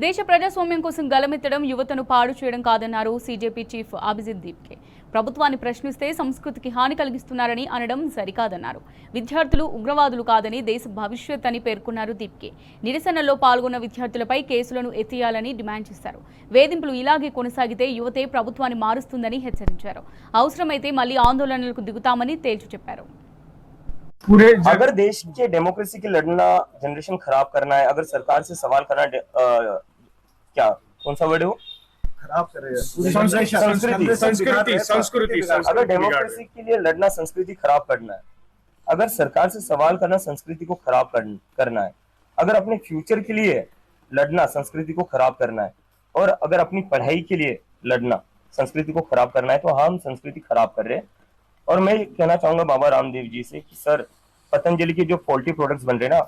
దేశ ప్రజాస్వామ్యం కోసం గలమెత్తడం యువతను పాడు చేయడం కాదన్నారు సీజేపీ చీఫ్ అభిజిత్ దీప్కే. ప్రభుత్వాన్ని ప్రశ్నిస్తే సంస్కృతికి హాని కలిగిస్తున్నారని అనడం సరికాదన్నారు. విద్యార్థులు ఉగ్రవాదులు కాదని దేశ భవిష్యత్ అని పేర్కొన్నారు దీప్కే. నిరసనలో పాల్గొన్న విద్యార్థులపై కేసులను ఎత్తియాలని డిమాండ్ చేశారు. వేధింపులు ఇలాగే కొనసాగితే యువతే ప్రభుత్వాన్ని మారుస్తుందని హెచ్చరించారు. అవసరమైతే మళ్లీ ఆందోళనలకు దిగుతామని తేల్చి చెప్పారు. अगर देश के डेमोक्रेसी की लड़ना जनरेशन खराब करना है, अगर सरकार से सवाल करना क्या कौन सा वर्ड है वो खराब कर रहे हैं संस्कृति। अगर डेमोक्रेसी के लिए लड़ना संस्कृति खराब करना है, अगर सरकार से सवाल करना संस्कृति को खराब करना है, अगर अपने फ्यूचर के लिए लड़ना संस्कृति को खराब करना है, और अगर अपनी पढ़ाई के लिए लड़ना संस्कृति को खराब करना है, तो हम संस्कृति खराब कर रहे हैं। और मैं कहना चाहूंगा बाबा रामदेव जी से कि सर, पतंजलि के जो पोल्ट्री प्रोडक्ट्स बन रहे हैं ना,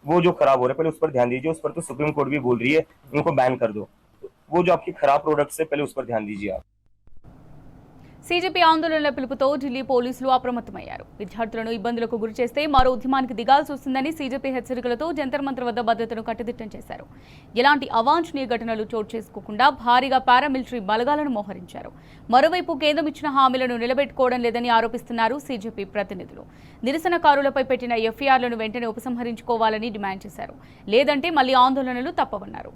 वो जो खराब हो रहे हैं, पहले उस पर ध्यान दीजिए। उस पर तो सुप्रीम कोर्ट भी बोल रही है उनको बैन कर दो। वो जो आपकी खराब प्रोडक्ट्स है, पहले उस पर ध्यान दीजिए आप। సీజేపీ ఆందోళనల పిలుపుతో ఢిల్లీ పోలీసులు అప్రమత్తమయ్యారు. విద్యార్థులను ఇబ్బందులకు గురిచేస్తే మరో ఉద్యమానికి దిగాల్సి వస్తుందని సీజేపీ హెచ్చరికలతో జంతర్ మంతర్ వద్ద భద్రతను కట్టుదిట్టం చేశారు. ఎలాంటి అవాంఛనీయ ఘటనలు చోటు చేసుకోకుండా భారీగా పారామిలిటరీ బలగాలను మోహరించారు. మరోవైపు కేంద్రం ఇచ్చిన హామీలను నిలబెట్టుకోవడం లేదని ఆరోపిస్తున్నారు సీజేపీ ప్రతినిధులు. నిరసనకారులపై పెట్టిన ఎఫ్ఐఆర్లను వెంటనే ఉపసంహరించుకోవాలని డిమాండ్ చేశారు. లేదంటే మళ్లీ ఆందోళనలు తప్పవన్నారు.